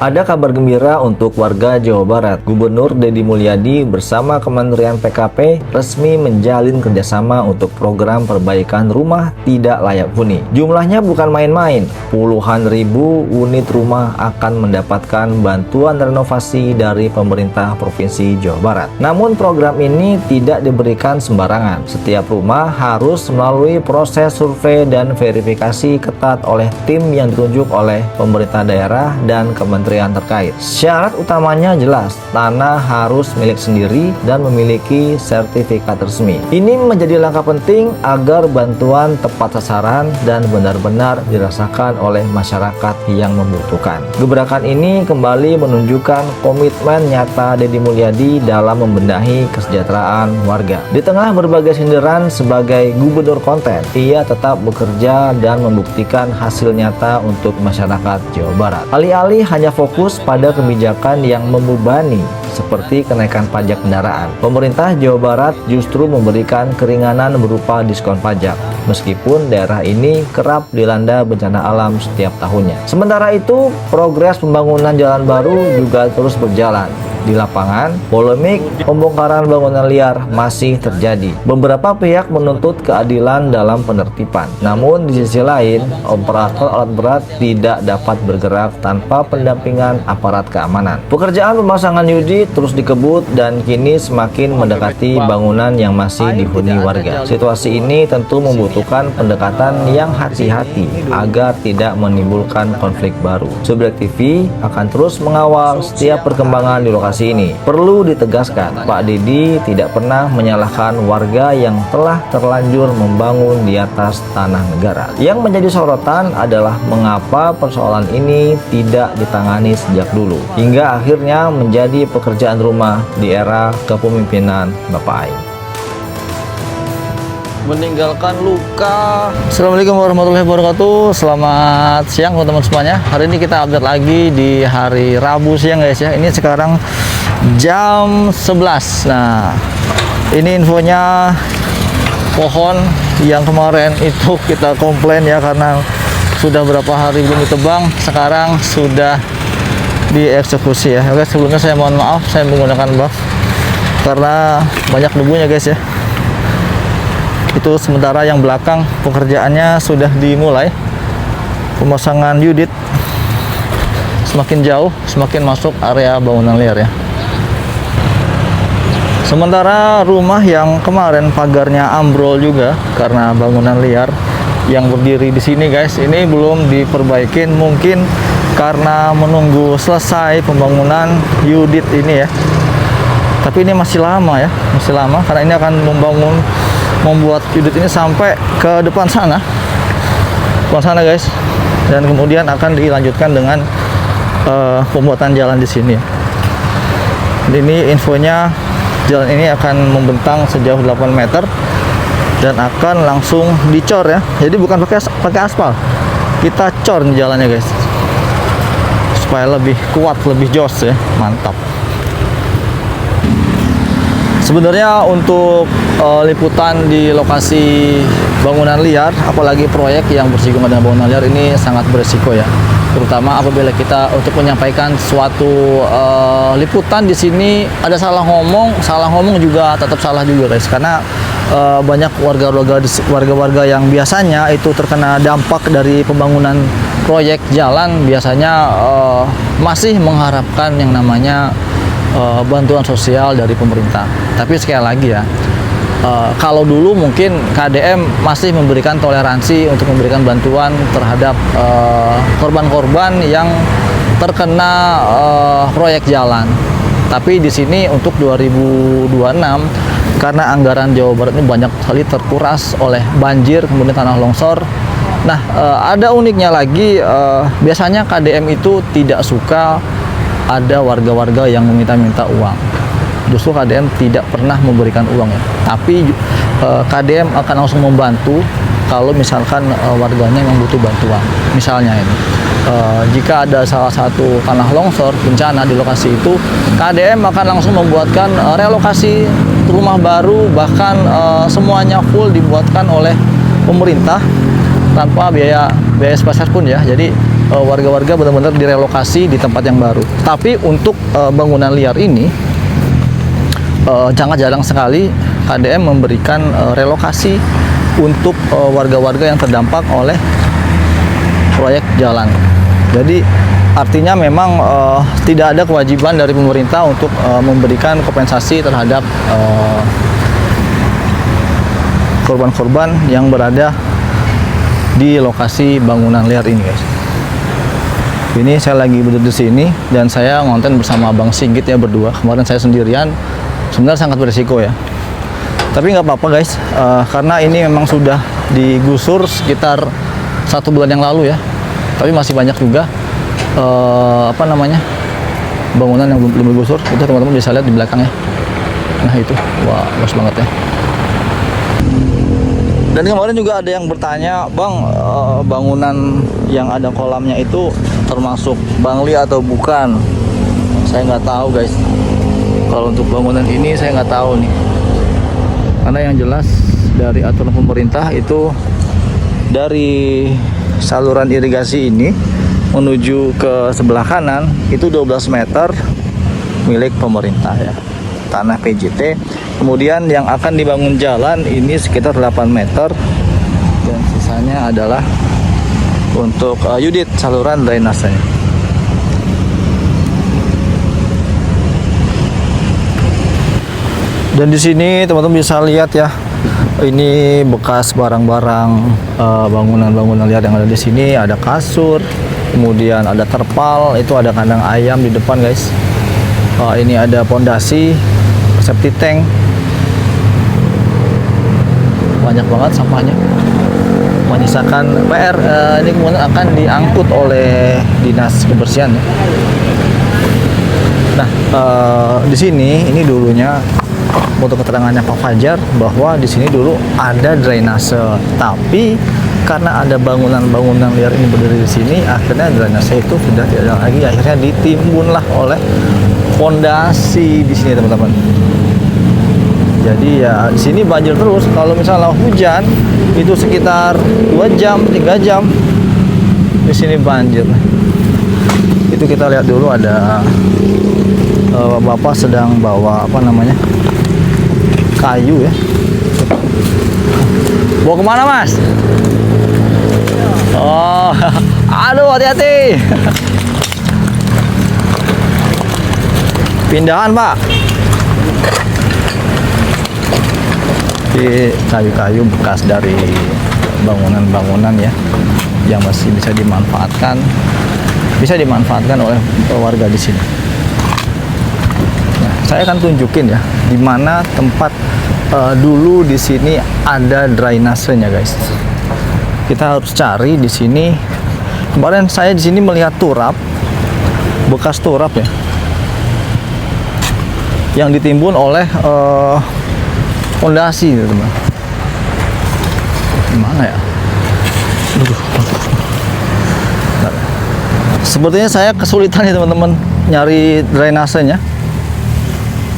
Ada kabar gembira untuk warga Jawa Barat. Gubernur Deddy Mulyadi bersama Kementerian PKP resmi menjalin kerjasama untuk program perbaikan rumah tidak layak huni. Jumlahnya bukan main-main, puluhan ribu unit rumah akan mendapatkan bantuan renovasi dari pemerintah Provinsi Jawa Barat. Namun program ini tidak diberikan sembarangan. Setiap rumah harus melalui proses survei dan verifikasi ketat oleh tim yang ditunjuk oleh pemerintah daerah dan kementerian terkait. Syarat utamanya jelas, tanah harus milik sendiri dan memiliki sertifikat resmi. Ini menjadi langkah penting agar bantuan tepat sasaran dan benar-benar dirasakan oleh masyarakat yang membutuhkan. Gebrakan ini kembali menunjukkan komitmen nyata Deddy Mulyadi dalam membenahi kesejahteraan warga. Di tengah berbagai sindiran sebagai gubernur konten, ia tetap bekerja dan membuktikan hasil nyata untuk masyarakat Jawa Barat. Alih-alih hanya fokus pada kebijakan yang membebani seperti kenaikan pajak kendaraan, pemerintah Jawa Barat justru memberikan keringanan berupa diskon pajak, meskipun daerah ini kerap dilanda bencana alam setiap tahunnya. Sementara itu, progres pembangunan jalan baru juga terus berjalan. Di lapangan, polemik pembongkaran bangunan liar masih terjadi. Beberapa pihak menuntut keadilan dalam penertiban. Namun di sisi lain, operator alat berat tidak dapat bergerak tanpa pendampingan aparat keamanan. Pekerjaan pemasangan yudi terus dikebut dan kini semakin mendekati bangunan yang masih dihuni warga. Situasi ini tentu membutuhkan pendekatan yang hati-hati agar tidak menimbulkan konflik baru. Subrek TV akan terus mengawal setiap perkembangan di lokasi ini. Perlu ditegaskan, Pak Deddy tidak pernah menyalahkan warga yang telah terlanjur membangun di atas tanah negara. Yang menjadi sorotan adalah mengapa persoalan ini tidak ditangani sejak dulu, hingga akhirnya menjadi pekerjaan rumah di era kepemimpinan Bapak Aing. Meninggalkan luka. Assalamualaikum warahmatullahi wabarakatuh. Selamat siang teman-teman semuanya. Hari ini kita update lagi di hari Rabu siang guys ya. Ini sekarang jam 11. Nah, ini infonya pohon yang kemarin itu kita komplain ya karena sudah berapa hari belum ditebang, sekarang sudah dieksekusi ya. Oke, sebelumnya saya mohon maaf saya menggunakan buff karena banyak debunya guys ya. Itu sementara yang belakang pekerjaannya sudah dimulai, pemasangan unit semakin jauh semakin masuk area bangunan liar ya. Sementara rumah yang kemarin pagarnya ambrol juga karena bangunan liar yang berdiri di sini guys, ini belum diperbaikin, mungkin karena menunggu selesai pembangunan unit ini ya. Tapi ini masih lama ya, masih lama karena ini akan membuat unit ini sampai ke depan sana guys, dan kemudian akan dilanjutkan dengan pembuatan jalan di sini. Ini infonya, jalan ini akan membentang sejauh 8 meter dan akan langsung dicor ya. Jadi bukan pakai aspal, kita cor nih jalannya guys, supaya lebih kuat, lebih jos ya, mantap. Sebenarnya untuk liputan di lokasi bangunan liar, apalagi proyek yang bersinggungan dengan bangunan liar ini sangat beresiko ya. Terutama apabila kita untuk menyampaikan suatu liputan di sini ada salah ngomong juga tetap salah juga guys. Karena banyak warga-warga yang biasanya itu terkena dampak dari pembangunan proyek jalan biasanya masih mengharapkan yang namanya bantuan sosial dari pemerintah. Tapi sekali lagi ya, kalau dulu mungkin KDM masih memberikan toleransi untuk memberikan bantuan terhadap korban-korban yang terkena proyek jalan. Tapi di sini untuk 2026 karena anggaran Jawa Barat ini banyak sekali terkuras oleh banjir kemudian tanah longsor. Nah, ada uniknya lagi, biasanya KDM itu tidak suka ada warga-warga yang meminta-minta uang. Justru KDM tidak pernah memberikan uang ya. Tapi KDM akan langsung membantu kalau misalkan warganya yang butuh bantuan. Misalnya ini, jika ada salah satu tanah longsor bencana di lokasi itu, KDM akan langsung membuatkan relokasi rumah baru, bahkan semuanya full dibuatkan oleh pemerintah tanpa biaya spesial pun ya. Jadi warga-warga benar-benar direlokasi di tempat yang baru. Tapi untuk bangunan liar ini sangat jarang sekali KDM memberikan relokasi untuk warga-warga yang terdampak oleh proyek jalan. Jadi artinya memang tidak ada kewajiban dari pemerintah untuk memberikan kompensasi terhadap korban-korban yang berada di lokasi bangunan liar ini, guys. Ini saya lagi berdiri di sini dan saya ngonten bersama Abang Singgit ya, berdua. Kemarin saya sendirian, sebenarnya sangat berisiko ya. Tapi nggak apa-apa, guys, karena ini memang sudah digusur sekitar 1 bulan yang lalu ya. Tapi masih banyak juga bangunan yang belum digusur. Itu teman-teman bisa lihat di belakang ya. Nah itu, wah, luas banget ya. Dan kemarin juga ada yang bertanya, Bang, bangunan yang ada kolamnya itu termasuk Bangli atau bukan? Saya nggak tahu, guys. Kalau untuk bangunan ini saya nggak tahu nih. Karena yang jelas dari aturan pemerintah itu dari saluran irigasi ini menuju ke sebelah kanan itu 12 meter milik pemerintah ya, tanah PJT. Kemudian yang akan dibangun jalan ini sekitar 8 meter dan sisanya adalah untuk unit saluran drainasenya. Dan di sini teman-teman bisa lihat ya, ini bekas barang-barang bangunan-bangunan liar yang ada di sini. Ada kasur, kemudian ada terpal, itu ada kandang ayam di depan, guys. Ini ada pondasi, septic tank, banyak banget sampahnya. Menyisakan PR. Ini kemudian akan diangkut oleh dinas kebersihan ya. Nah, di sini ini dulunya, untuk keterangannya Pak Fajar, bahwa di sini dulu ada drainase, tapi karena ada bangunan-bangunan liar ini berdiri di sini, akhirnya drainase itu sudah tidak ada lagi. Akhirnya ditimbunlah oleh fondasi di sini, teman-teman. Jadi ya di sini banjir terus. Kalau misalnya hujan itu sekitar 2 jam, 3 jam di sini banjir. Itu kita lihat dulu, ada Bapak sedang bawa kayu ya. Bawa kemana, Mas? Oh, aduh, hati-hati. Pindahan, Pak. Di kayu-kayu bekas dari bangunan-bangunan ya, yang masih bisa dimanfaatkan oleh warga di sini. Nah, saya akan tunjukin ya di mana tempat dulu di sini ada drainasenya, guys. Kita harus cari di sini. Kemarin saya di sini melihat turap, bekas turap ya, yang ditimbun oleh fondasi, teman. Gimana ya? Sepertinya saya kesulitan ya, teman-teman, nyari drainasenya.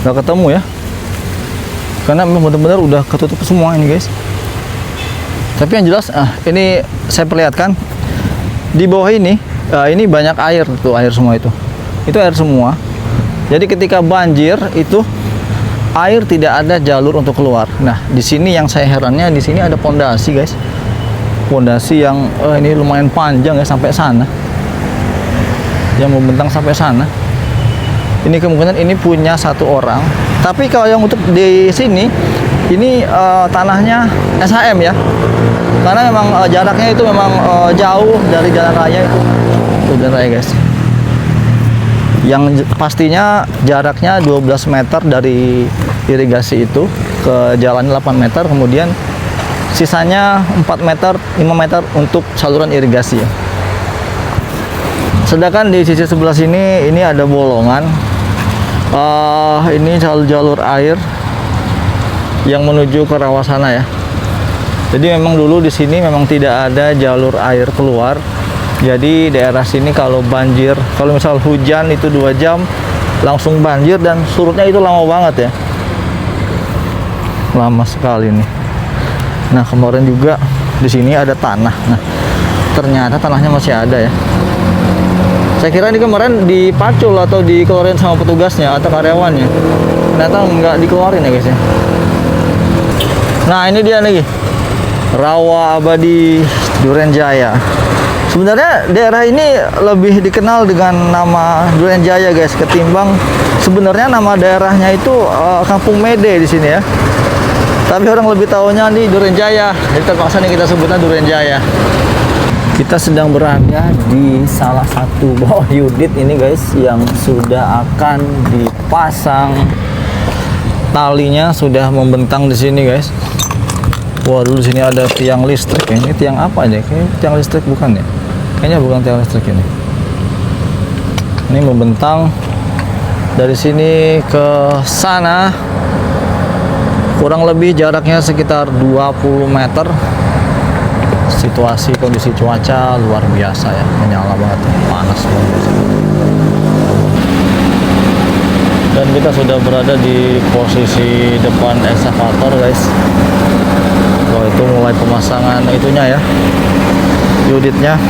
Nggak ketemu ya, karena memang benar-benar udah ketutup semua ini, guys. Tapi yang jelas, ini saya perlihatkan di bawah ini banyak air tuh, air semua itu air semua. Jadi ketika banjir itu air tidak ada jalur untuk keluar. Nah, di sini yang saya herannya, di sini ada pondasi, guys. Pondasi yang ini lumayan panjang ya, sampai sana, yang membentang sampai sana. Ini kemungkinan ini punya satu orang. Tapi kalau yang untuk di sini, ini tanahnya SHM ya, karena memang jaraknya itu memang jauh dari jalan raya itu. Jalan raya, guys. Yang pastinya jaraknya 12 meter dari irigasi itu ke jalan 8 meter, kemudian sisanya 4 meter, 5 meter untuk saluran irigasi ya. Sedangkan di sisi sebelah sini ini ada bolongan. Ini jalur air yang menuju ke rawa sana ya. Jadi memang dulu di sini memang tidak ada jalur air keluar. Jadi daerah sini kalau banjir, kalau misal hujan itu 2 jam langsung banjir, dan surutnya itu lama banget ya. Lama sekali nih. Nah, kemarin juga di sini ada tanah. Nah, ternyata tanahnya masih ada ya. Saya kira ini kemarin dipacul atau dikeluarin sama petugasnya atau karyawannya. Ternyata nggak dikeluarin ya guys ya. Nah ini dia nih, Rawa Abadi Durenjaya. Sebenarnya daerah ini lebih dikenal dengan nama Durenjaya guys, ketimbang sebenarnya nama daerahnya itu Kampung Mede di sini ya. Tapi orang lebih tahunya nih Durenjaya. Jadi terpaksa nih kita sebutnya Durenjaya. Kita sedang berada di salah satu bawah unit ini guys, yang sudah akan dipasang talinya, sudah membentang di sini guys. Wah, dulu sini ada tiang listrik. Ini tiang apa aja? Kayaknya tiang listrik bukan ya? Kayaknya bukan tiang listrik ini. Ini membentang dari sini ke sana. Kurang lebih jaraknya sekitar 20 meter. Situasi kondisi cuaca luar biasa ya, menyala banget, panas luar biasa. Dan kita sudah berada di posisi depan ekskavator guys. Wah, itu mulai pemasangan itunya ya, unitnya.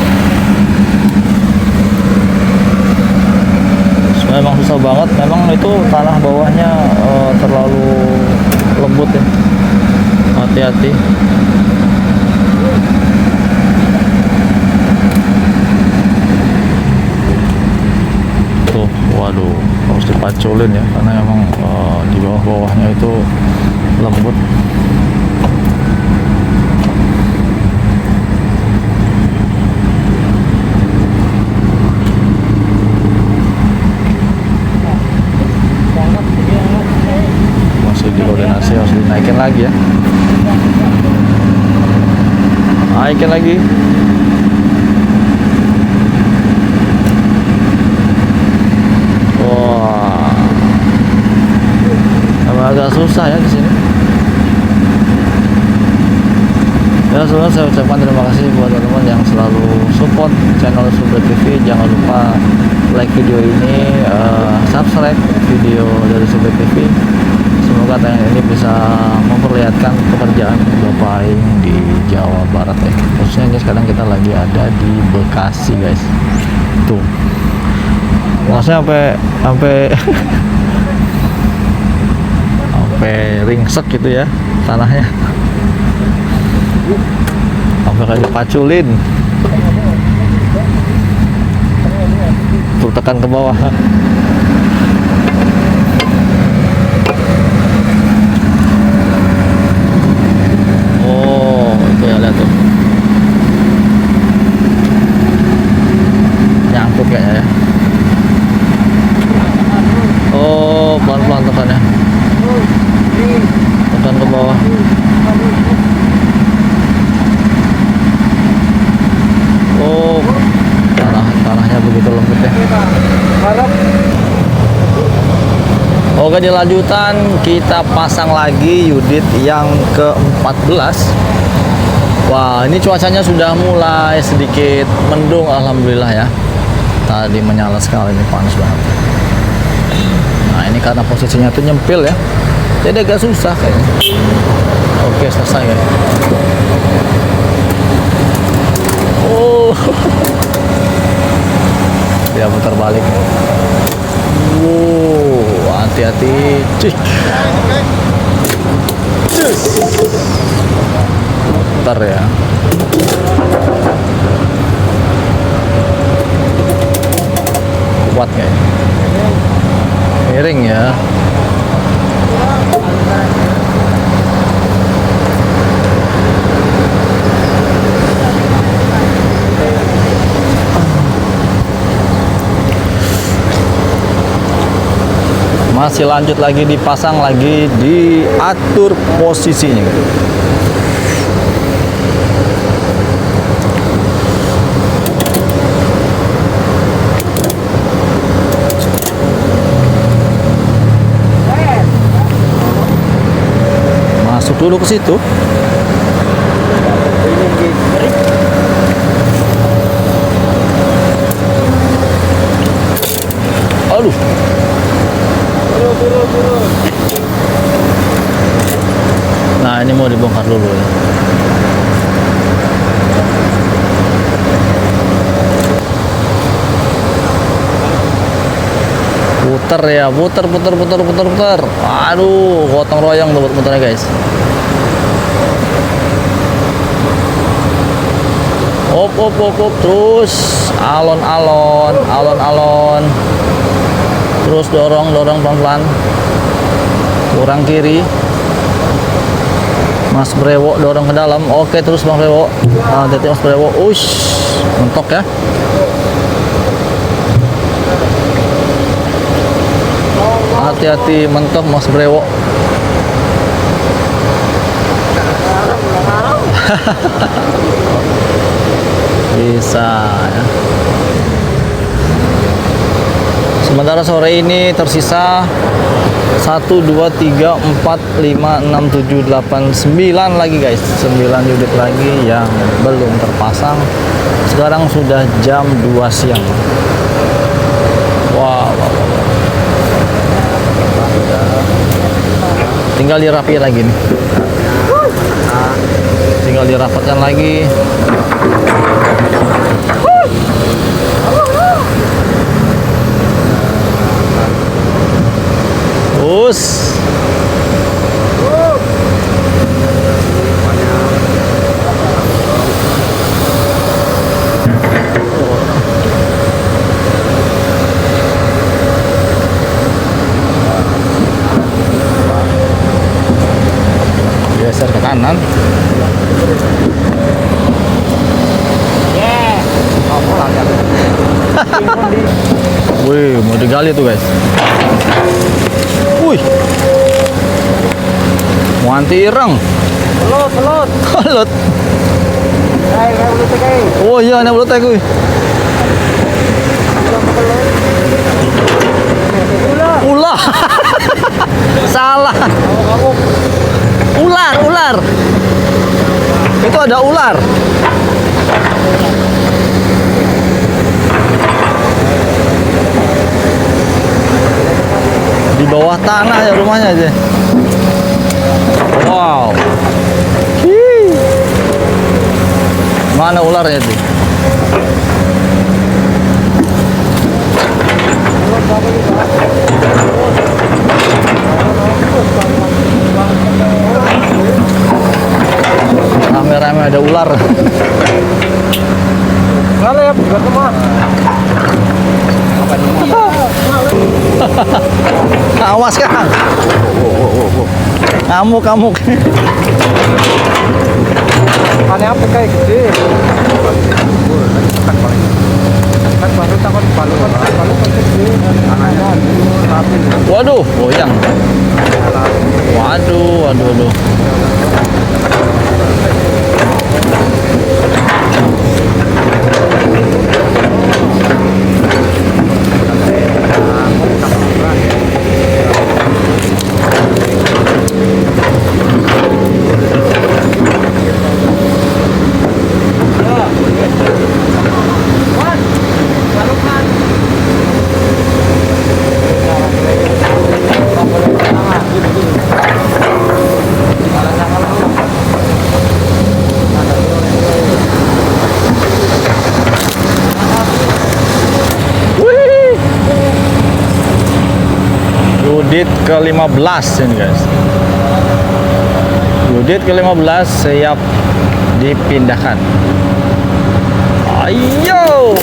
Memang susah banget, memang itu tanah bawahnya terlalu lembut ya, hati-hati. Tuh, waduh, harus dipaculin ya, karena emang di bawah-bawahnya itu lembut. Masih dikoordinasi, harus dinaikin lagi ya. Naikin lagi. Agak susah ya di sini. Ya, sebelumnya saya ucapkan terima kasih buat teman-teman yang selalu support channel Sumber TV. Jangan lupa like video ini, subscribe video dari Sumber TV. Semoga tayangan ini bisa memperlihatkan pekerjaan Bapak Aing di Jawa Barat ya. Khususnya ini sekarang kita lagi ada di Bekasi guys. Tuh, maksudnya sampai ringsek gitu ya tanahnya, sampai kayak dipaculin. Tuh, tekan ke bawah. Oh itu ya, lihat tuh, nyangkut kayaknya ya. Oh, pelan-pelan tekannya, tekan ke bawah. Oh, tanahnya begitu lembut ya. Oke, di lanjutan kita pasang lagi unit yang ke-14. Wah, ini cuacanya sudah mulai sedikit mendung, alhamdulillah ya. Tadi menyala sekali, ini panas banget. Nah, ini karena posisinya tuh nyempil ya, jadi agak susah kayaknya. Oke, selesai ya. Oh, dia putar balik. Wow, hati-hati. Putar ya. Kuat kayaknya. Miring ya. Masih lanjut lagi, dipasang lagi, diatur posisinya. Masuk dulu ke situ. Aduh. Nah, ini mau dibongkar dulu ya. Puter ya, puter. Aduh, gotong royong tuh muternya guys. Op, terus alon. Terus dorong pelan-pelan. Kurang kiri. Mas Brewo dorong ke dalam. Oke, terus Bang Brewo. Hati-hati Mas Brewo. Ush, mentok ya. Hati-hati mentok Mas Brewo. Bisa ya. Sementara sore ini tersisa 1, 2, 3, 4, 5, 6, 7, 8, 9 lagi guys. 9 unit lagi yang belum terpasang. Sekarang sudah jam 2 siang. Wow. Tinggal dirapi lagi nih. Tinggal dirapatkan lagi. Us. Geser ke kanan. Wih, mau digali tuh guys. Wih, mau anti ireng. Pelut. Oh iya, ini pelut aku. Ular. Salah. Ular. Itu ada ular. Di bawah tanah ya rumahnya aja. Wow. Mana ularnya tuh? Rame-rame ada ular. Kalau ya bukan mah. Awas kan. Ngamuk. Aneh apa kayak gede. Kan baru takut balu kan gede. Anaknya rapi. Waduh, goyang. Waduh. Unit ke-15 ini guys. Unit ke-15 siap dipindahkan. Ayo.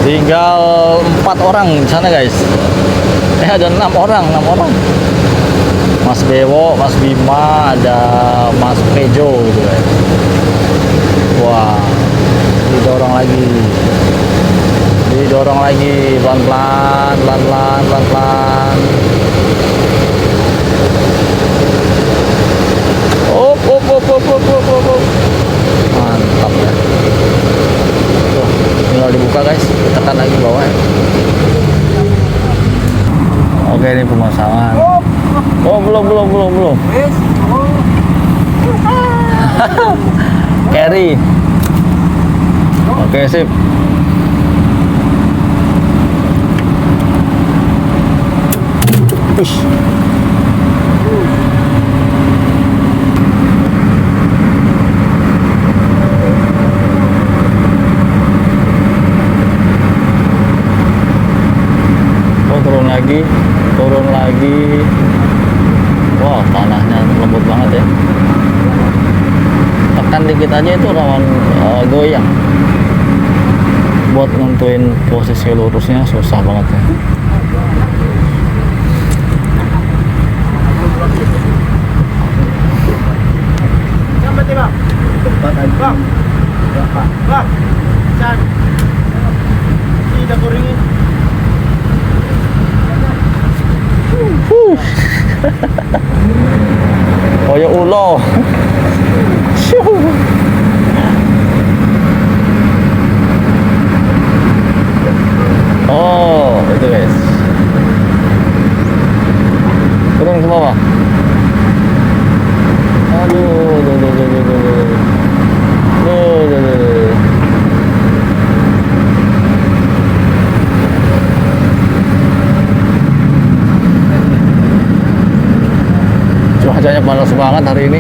Tinggal 4 orang di sana guys. Ada 6 orang. Mas Bewo, Mas Bima, ada Mas Pejo gitu guys. Wah, didorong lagi pelan-pelan. Op. Mantap ya. Tinggal dibuka guys, tekan lagi bawah. Oke, ini pemasangan. Oh, belum. Wes. Oh. Carry. Oke, sip. Ush. Oh, turun lagi. Wah, tanahnya lembut banget ya. Tekan dikit aja itu rawan goyang. Buat nentuin posisi lurusnya susah banget ya. Bang. Chan. Tidak kuringin. Oh ya Allah. Oh, itu guys. Turun ke bawah. Aduh. Cuacanya panas banget hari ini.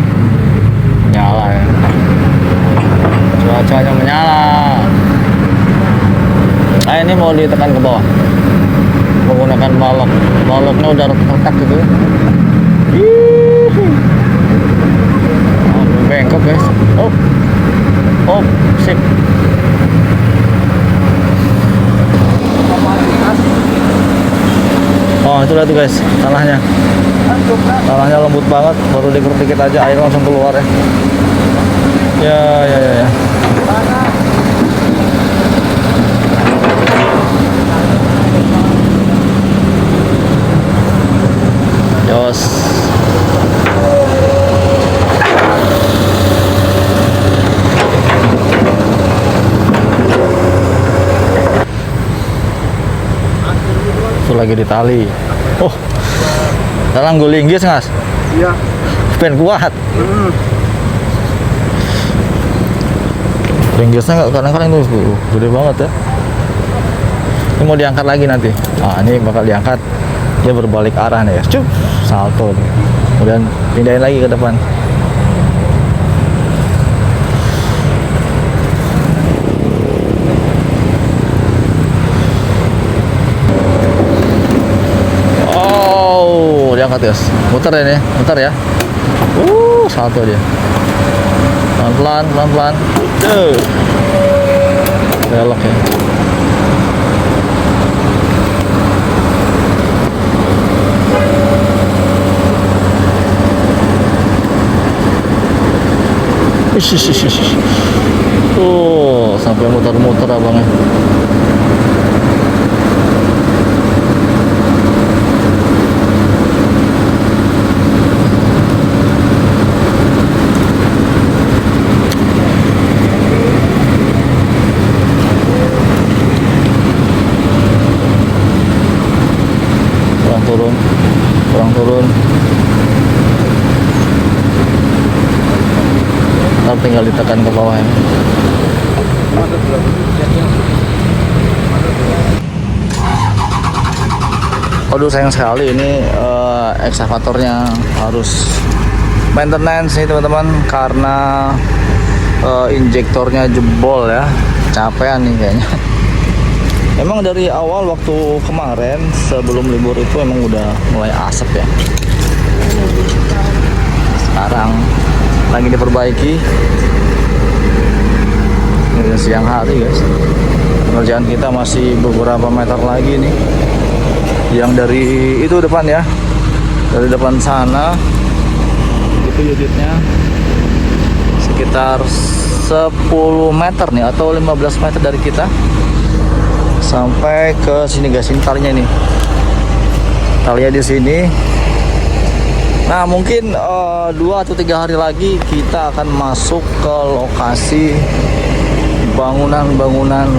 Nyala ya. Cuacanya menyala. Nah, ini mau ditekan ke bawah menggunakan balok. Baloknya udah retak gitu. Bengkok guys. Oh, sip. Oh, itu lihat tuh guys, tanahnya. Tanahnya lembut banget, baru dikeruk dikit aja air langsung keluar ya. Ya. Yos. Itu lagi di tali. Oh, dalam guling guys, Mas. Iya. Ben kuat. Ringgisnya nggak kadang-kadang itu gede banget ya. Ini mau diangkat lagi nanti. Ah, ini bakal diangkat. Dia berbalik arah nih ya. Cup, salto nih. Kemudian pindahin lagi ke depan. Oh, diangkat guys. Muter ini, muter ya. Salto dia. Pelan-pelan. Belok ya. Sampai muter-muter abangnya. Kurang turun. Ntar tinggal ditekan ke bawah ya. Aduh, sayang sekali ini eksavatornya harus maintenance nih teman-teman, karena injektornya jebol ya. Capean nih kayaknya. Emang dari awal waktu kemarin sebelum libur itu emang udah mulai asap ya. Sekarang lagi diperbaiki. Ini udah siang hari guys. Pengerjaan kita masih beberapa meter lagi nih. Yang dari itu depan ya. Dari depan sana itu unitnya sekitar 10 meter nih atau 15 meter dari kita. Sampai ke sini guys, ini talinya nih. Talinya di sini. Nah, mungkin 2 atau 3 hari lagi kita akan masuk ke lokasi bangunan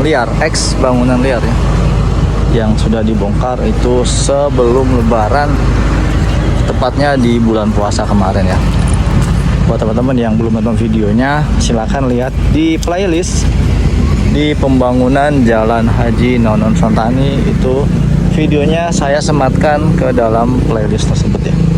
liar, ex bangunan liar ya. yang sudah dibongkar itu sebelum Lebaran, tepatnya di bulan puasa kemarin ya. Buat teman-teman yang belum nonton videonya, silahkan lihat di playlist di pembangunan Jalan Haji Nonon Santani, itu videonya saya sematkan ke dalam playlist tersebut ya.